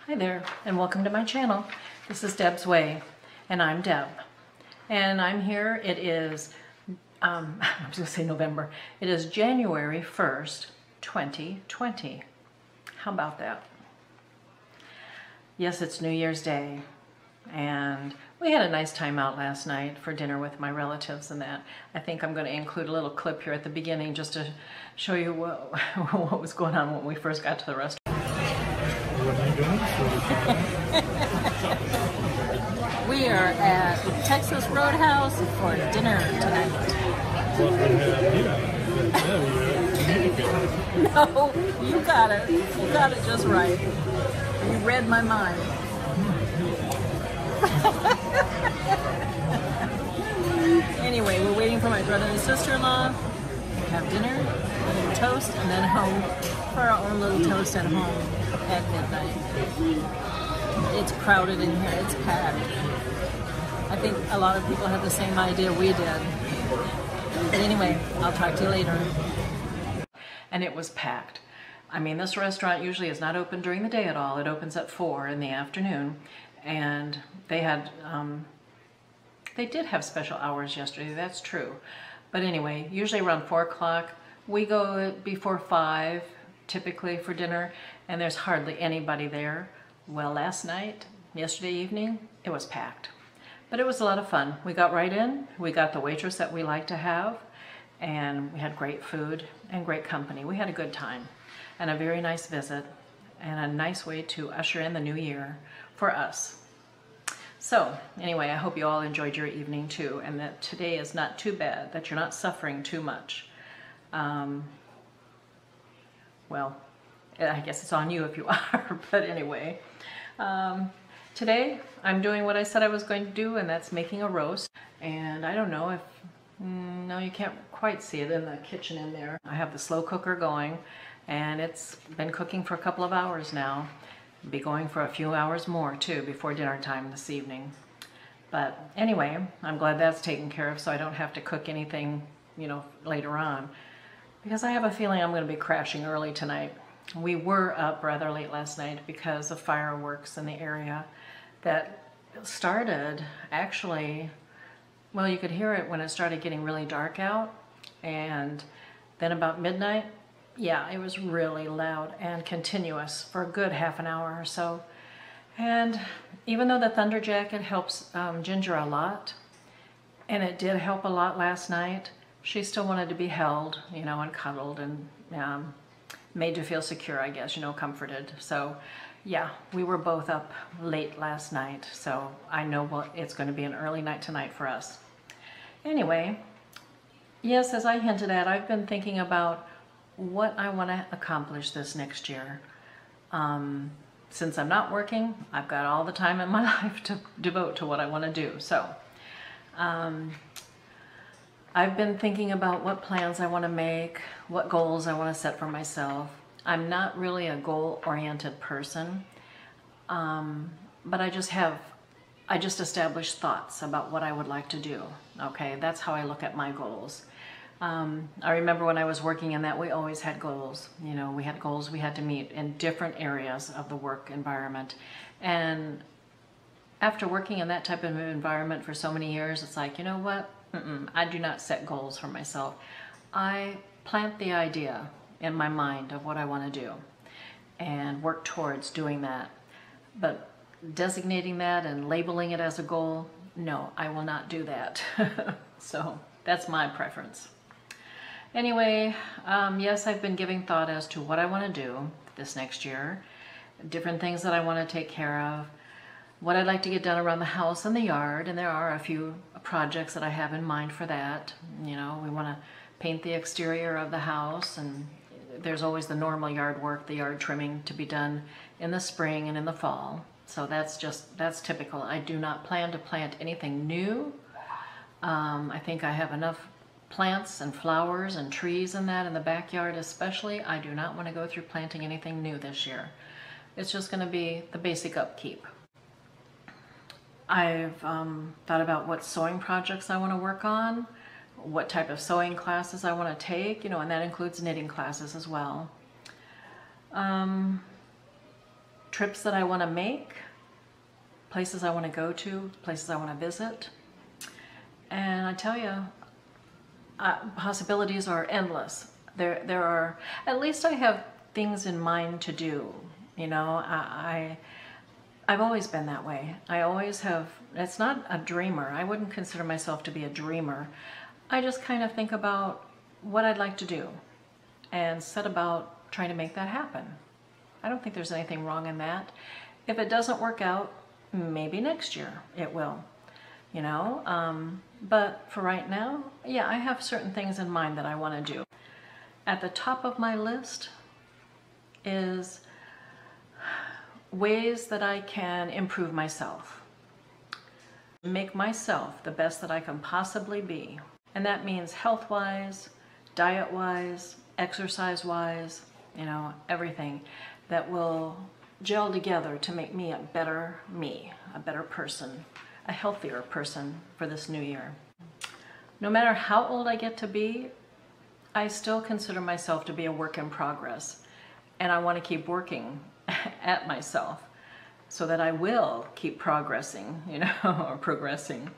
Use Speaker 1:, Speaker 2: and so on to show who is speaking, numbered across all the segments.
Speaker 1: Hi there, and welcome to my channel. This is Deb's Way, and I'm Deb. And I'm here, it is, I was going to say November. It is January 1st, 2020. How about that? Yes, it's New Year's Day, and we had a nice time out last night for dinner with my relatives and that. I think I'm going to include a little clip here at the beginning just to show you what was going on when we first got to the restaurant. We are at Texas Roadhouse for dinner tonight. No, you got it. You got it just right. You read my mind. Anyway, we're waiting for my brother and sister-in-law to have dinner, a little toast, and then home for our own little toast at home at midnight. It's crowded in here, it's packed. I think a lot of people have the same idea we did. But anyway, I'll talk to you later. And it was packed. I mean, this restaurant usually is not open during the day at all. It opens at 4 in the afternoon. And they had, they did have special hours yesterday, that's true. But anyway, usually around 4 o'clock. We go before 5, typically for dinner, and there's hardly anybody there. Well, last night, yesterday evening, it was packed. But it was a lot of fun. We got right in, we got the waitress that we like to have, and we had great food and great company. We had a good time and a very nice visit and a nice way to usher in the new year for us. So anyway, I hope you all enjoyed your evening too, and that today is not too bad, that you're not suffering too much. Well, I guess it's on you if you are, but anyway. Today, I'm doing what I said I was going to do, and that's making a roast. And I don't know if, no, you can't quite see it in the kitchen in there. I have the slow cooker going, and it's been cooking for a couple of hours now. It'll be going for a few hours more, too, before dinner time this evening. But anyway, I'm glad that's taken care of, so I don't have to cook anything, you know, later on. Because I have a feeling I'm going to be crashing early tonight. We were up rather late last night because of fireworks in the area that started actually, well, you could hear it when it started getting really dark out, and then about midnight, yeah, it was really loud and continuous for a good half an hour or so. And even though the Thunder Jacket helps Ginger a lot, and it did help a lot last night, she still wanted to be held, you know, and cuddled and made to feel secure, I guess, you know, comforted. So yeah, we were both up late last night, so I know it's going to be an early night tonight for us. Anyway, yes, as I hinted at, I've been thinking about what I want to accomplish this next year. Since I'm not working, I've got all the time in my life to devote to what I want to do. So I've been thinking about what plans I want to make, what goals I want to set for myself. I'm not really a goal-oriented person, but I just established thoughts about what I would like to do. Okay, that's how I look at my goals. I remember when I was working in that, we always had goals. You know, we had goals we had to meet in different areas of the work environment. And after working in that type of environment for so many years, it's like, you know what? I do not set goals for myself. I plant the idea in my mind of what I want to do and work towards doing that. But designating that and labeling it as a goal, no, I will not do that. So that's my preference. Anyway, yes, I've been giving thought as to what I want to do this next year, different things that I want to take care of, what I'd like to get done around the house and the yard, and there are a few projects that I have in mind for that. You know, we want to paint the exterior of the house, and there's always the normal yard work, the yard trimming to be done in the spring and in the fall. So that's typical. I do not plan to plant anything new. I think I have enough plants and flowers and trees and that in the backyard especially. I do not want to go through planting anything new this year. It's just going to be the basic upkeep. I've thought about what sewing projects I want to work on, what type of sewing classes I want to take, you know, and that includes knitting classes as well. trips that I want to make, places I want to go to, places I want to visit. And I tell you, possibilities are endless. There are, at least I have things in mind to do. You know, I've always been that way. I always have. It's not a dreamer. I wouldn't consider myself to be a dreamer. I just kind of think about what I'd like to do and set about trying to make that happen. I don't think there's anything wrong in that. If it doesn't work out, maybe next year it will, you know. But for right now, yeah, I have certain things in mind that I want to do. At the top of my list is ways that I can improve myself, make myself the best that I can possibly be. And that means health-wise, diet-wise, exercise-wise, you know, everything that will gel together to make me, a better person, a healthier person for this new year. No matter how old I get to be, I still consider myself to be a work in progress. And I want to keep working at myself so that I will keep progressing, you know, or progressing.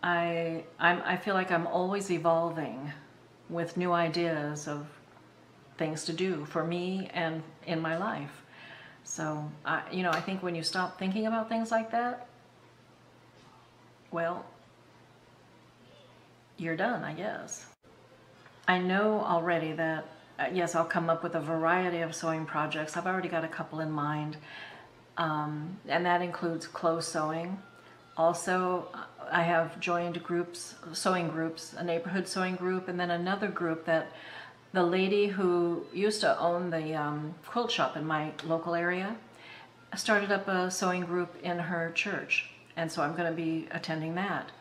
Speaker 1: I feel like I'm always evolving with new ideas of things to do for me and in my life. So, you know, I think when you stop thinking about things like that, well, you're done, I guess. I know already that, yes, I'll come up with a variety of sewing projects. I've already got a couple in mind, and that includes clothes sewing. Also, I have joined groups, sewing groups, a neighborhood sewing group, and then another group that the lady who used to own the quilt shop in my local area started up a sewing group in her church, and so I'm going to be attending that.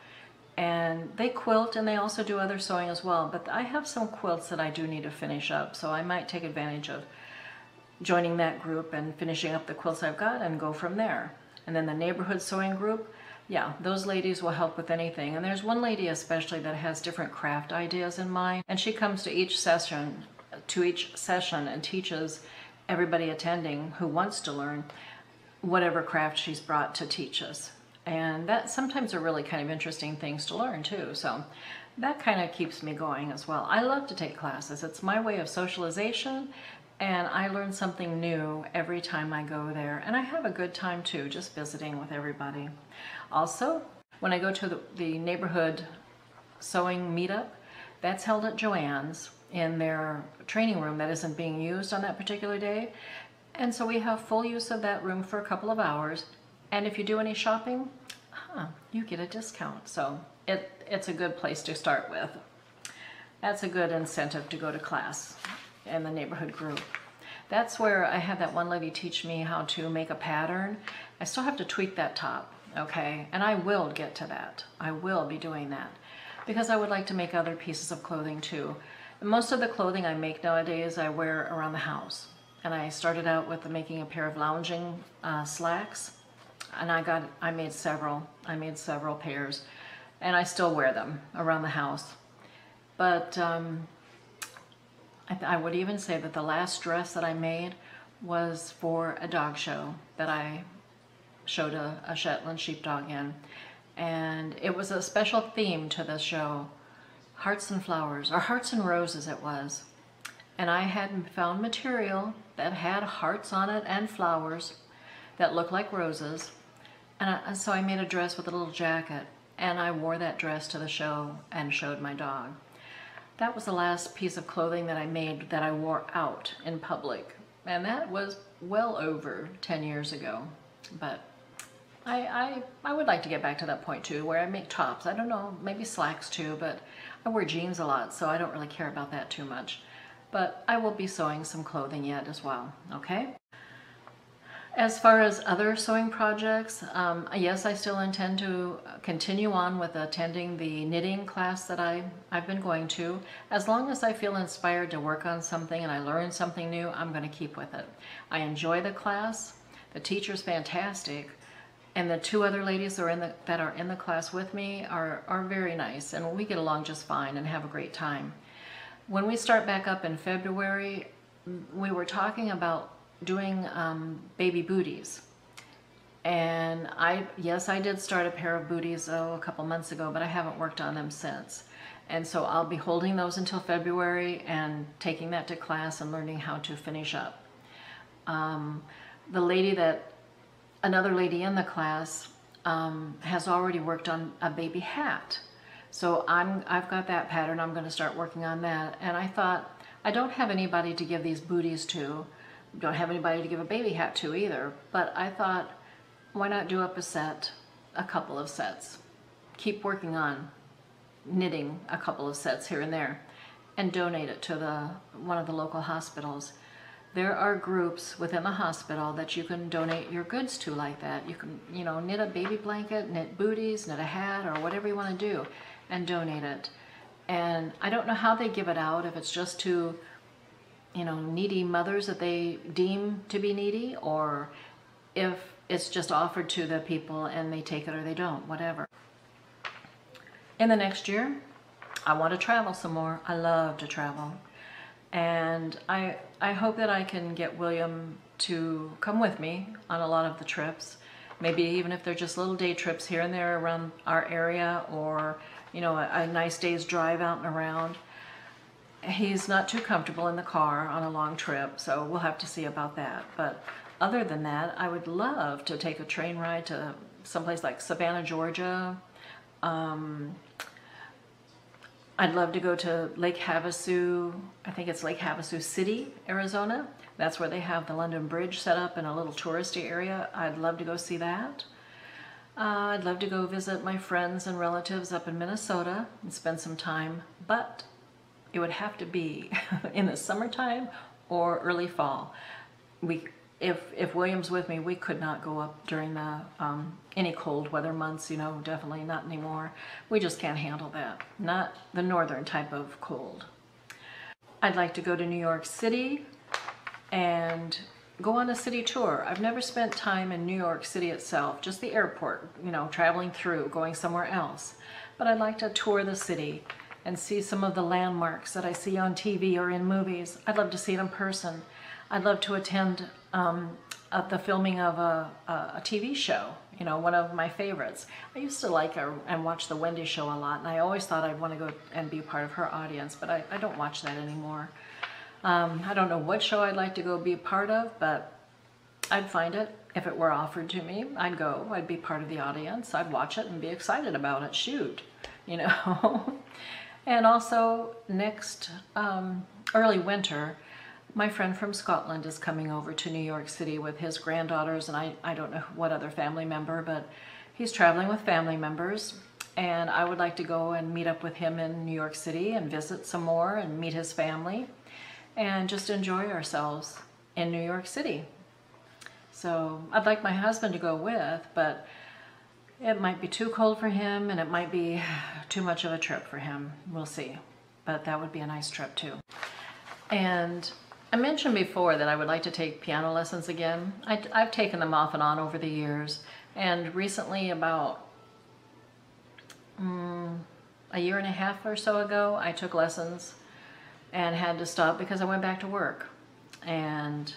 Speaker 1: And they quilt, and they also do other sewing as well, but I have some quilts that I do need to finish up, so I might take advantage of joining that group and finishing up the quilts I've got and go from there. And then the neighborhood sewing group, yeah, those ladies will help with anything. And there's one lady especially that has different craft ideas in mind, and she comes to each session and teaches everybody attending who wants to learn whatever craft she's brought to teach us. And that sometimes are really kind of interesting things to learn too. So that kind of keeps me going as well. I love to take classes. It's my way of socialization, and I learn something new every time I go there. And I have a good time too, just visiting with everybody. Also, when I go to the neighborhood sewing meetup, that's held at Joann's in their training room that isn't being used on that particular day. And so we have full use of that room for a couple of hours. And if you do any shopping, you get a discount. So it's a good place to start with. That's a good incentive to go to class in the neighborhood group. That's where I had that one lady teach me how to make a pattern. I still have to tweak that top, okay? And I will get to that. I will be doing that because I would like to make other pieces of clothing too. Most of the clothing I make nowadays I wear around the house. And I started out with making a pair of lounging slacks. And I made several pairs, and I still wear them around the house. But I would even say that the last dress that I made was for a dog show that I showed a Shetland sheepdog in. And it was a special theme to the show, Hearts and Flowers, or Hearts and Roses it was. And I had found material that had hearts on it and flowers that looked like roses. And so I made a dress with a little jacket, and I wore that dress to the show and showed my dog. That was the last piece of clothing that I made that I wore out in public. And that was well over 10 years ago. But I would like to get back to that point too, where I make tops. I don't know, maybe slacks too, but I wear jeans a lot, so I don't really care about that too much. But I will be sewing some clothing yet as well, okay? As far as other sewing projects, yes, I still intend to continue on with attending the knitting class that I've been going to. As long as I feel inspired to work on something and I learn something new, I'm going to keep with it. I enjoy the class. The teacher's fantastic. And the two other ladies that are in the class with me are very nice. And we get along just fine and have a great time. When we start back up in February, we were talking about doing baby booties. And yes, I did start a pair of booties a couple months ago, but I haven't worked on them since. And so I'll be holding those until February and taking that to class and learning how to finish up. Another lady in the class has already worked on a baby hat. So I've got that pattern. I'm going to start working on that. And I thought, I don't have anybody to give these booties to. Don't have anybody to give a baby hat to either. But I thought, why not do up a couple of sets? Keep working on knitting a couple of sets here and there and donate it to one of the local hospitals. There are groups within the hospital that you can donate your goods to like that. You can, knit a baby blanket, knit booties, knit a hat, or whatever you want to do, and donate it. And I don't know how they give it out, if it's just to, needy mothers that they deem to be needy, or if it's just offered to the people and they take it or they don't, whatever. In the next year, I want to travel some more. I love to travel. And I hope that I can get William to come with me on a lot of the trips. Maybe even if they're just little day trips here and there around our area, or, a nice day's drive out and around. He's not too comfortable in the car on a long trip, so we'll have to see about that. But other than that, I would love to take a train ride to someplace like Savannah, Georgia. I'd love to go to Lake Havasu. I think it's Lake Havasu City, Arizona. That's where they have the London Bridge set up in a little touristy area. I'd love to go see that. I'd love to go visit my friends and relatives up in Minnesota and spend some time, but it would have to be in the summertime or early fall. If William's with me, we could not go up during the any cold weather months, definitely not anymore. We just can't handle that. Not the northern type of cold. I'd like to go to New York City and go on a city tour. I've never spent time in New York City itself, just the airport, traveling through, going somewhere else. But I'd like to tour the city and see some of the landmarks that I see on TV or in movies. I'd love to see it in person. I'd love to attend the filming of a TV show, one of my favorites. I used to like and watch The Wendy Show a lot, and I always thought I'd want to go and be part of her audience, but I don't watch that anymore. I don't know what show I'd like to go be part of, but I'd find it. If it were offered to me, I'd go. I'd be part of the audience. I'd watch it and be excited about it. Shoot, And also next early winter, my friend from Scotland is coming over to New York City with his granddaughters, and I don't know what other family member, but he's traveling with family members, and I would like to go and meet up with him in New York City and visit some more and meet his family and just enjoy ourselves in New York City. So I'd like my husband to go with, but it might be too cold for him and it might be too much of a trip for him. We'll see. But that would be a nice trip too. And I mentioned before that I would like to take piano lessons again. I've taken them off and on over the years, and recently, about a year and a half or so ago, I took lessons and had to stop because I went back to work, and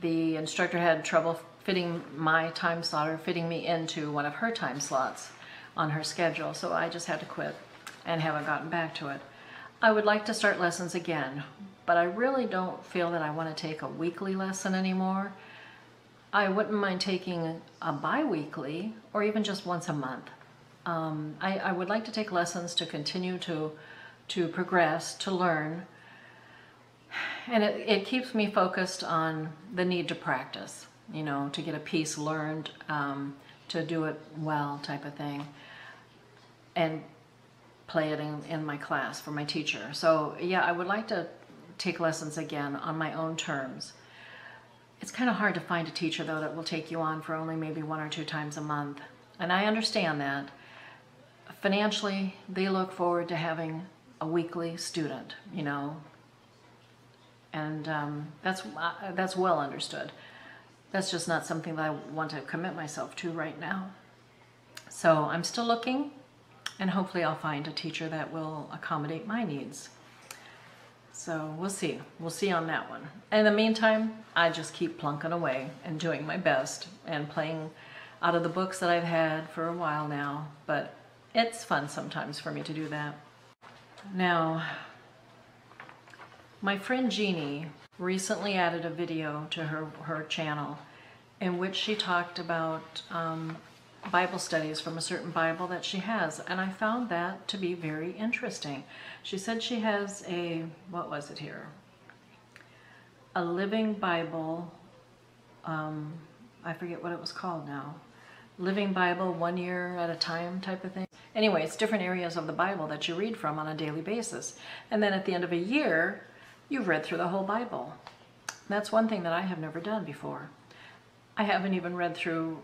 Speaker 1: the instructor had trouble fitting my time slot or fitting me into one of her time slots on her schedule, so I just had to quit and haven't gotten back to it. I would like to start lessons again, but I really don't feel that I want to take a weekly lesson anymore. I wouldn't mind taking a bi-weekly or even just once a month. I would like to take lessons to continue to progress, to learn, and it keeps me focused on the need to practice, to get a piece learned, to do it well type of thing, and play it in my class for my teacher. So yeah, I would like to take lessons again on my own terms. It's kind of hard to find a teacher though that will take you on for only maybe 1 or 2 times a month. And I understand that. Financially, they look forward to having a weekly student, and that's well understood. That's just not something that I want to commit myself to right now. So I'm still looking, and hopefully I'll find a teacher that will accommodate my needs. So we'll see. We'll see on that one. In the meantime, I just keep plunking away and doing my best and playing out of the books that I've had for a while now. But it's fun sometimes for me to do that. Now, my friend Jeannie recently added a video to her channel in which she talked about Bible studies from a certain Bible that she has, and I found that to be very interesting. She said she has a, what was it here? A Living Bible, I forget what it was called now. Living Bible 1 year at a time type of thing. Anyway, it's different areas of the Bible that you read from on a daily basis. And then at the end of a year, you've read through the whole Bible. That's one thing that I have never done before. I haven't even read through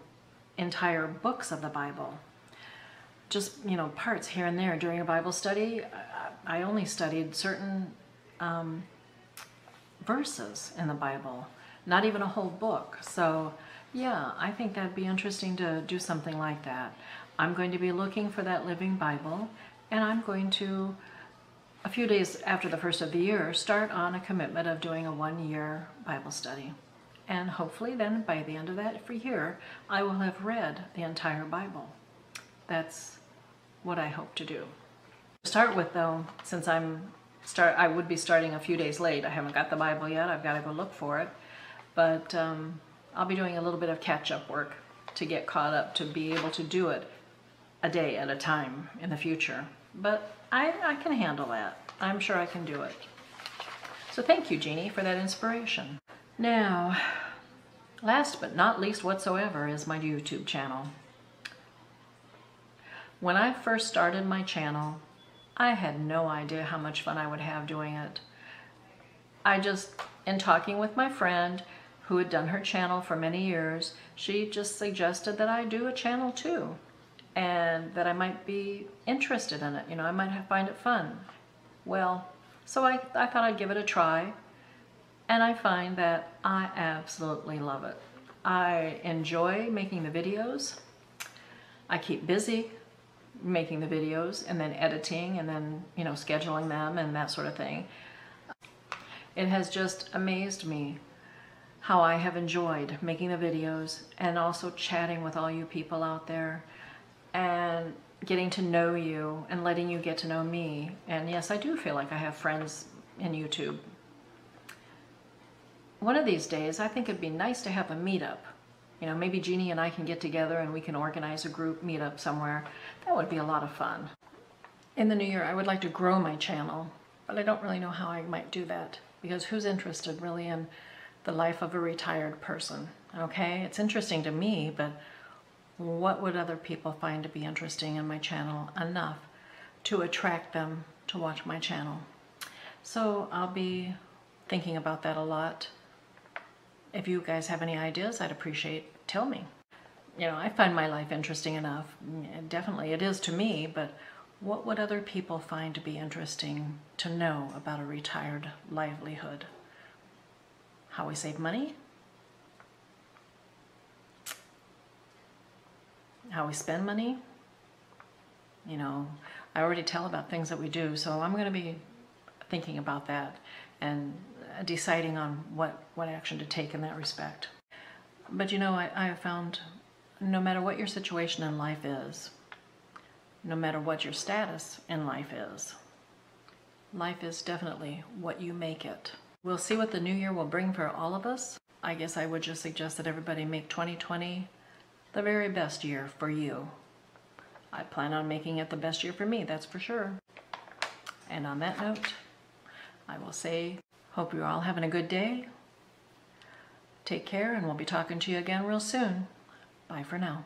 Speaker 1: entire books of the Bible. Just, you know, parts here and there during a Bible study. I only studied certain verses in the Bible, not even a whole book. So yeah, I think that'd be interesting to do something like that. I'm going to be looking for that Living Bible, and I'm going to, a few days after the first of the year, start on a commitment of doing a 1 year Bible study. And hopefully then by the end of that year, I will have read the entire Bible. That's what I hope to do. To start with though, since I would be starting a few days late, I haven't got the Bible yet, I've got to go look for it. But I'll be doing a little bit of catch-up work to get caught up, to be able to do it a day at a time in the future. But I can handle that. I'm sure I can do it. So thank you, Jeannie, for that inspiration. Now, last but not least whatsoever is my YouTube channel. When I first started my channel, I had no idea how much fun I would have doing it. I just, in talking with my friend who had done her channel for many years, she just suggested that I do a channel too, and that I might be interested in it. You know, I might find it fun. Well, so I thought I'd give it a try, and I find that I absolutely love it. I enjoy making the videos. I keep busy making the videos and then editing and then, you know, scheduling them and that sort of thing. It has just amazed me how I have enjoyed making the videos and also chatting with all you people out there and getting to know you and letting you get to know me. And yes, I do feel like I have friends in YouTube. One of these days, I think it'd be nice to have a meetup. You know, maybe Jeannie and I can get together and we can organize a group meetup somewhere. That would be a lot of fun. In the new year, I would like to grow my channel, but I don't really know how I might do that, because who's interested really in the life of a retired person? Okay, it's interesting to me, but what would other people find to be interesting in my channel enough to attract them to watch my channel? So I'll be thinking about that a lot. If you guys have any ideas, I'd appreciate, tell me. You know, I find my life interesting enough. Definitely it is to me, but what would other people find to be interesting to know about a retired livelihood? How we save money? How we spend money? You know, I already tell about things that we do, so I'm going to be thinking about that and deciding on what action to take in that respect. But you know, I have found no matter what your situation in life is, no matter what your status in life is definitely what you make it. We'll see what the new year will bring for all of us. I guess I would just suggest that everybody make 2020 the very best year for you. I plan on making it the best year for me, that's for sure. And on that note, I will say, hope you're all having a good day. Take care, and we'll be talking to you again real soon. Bye for now.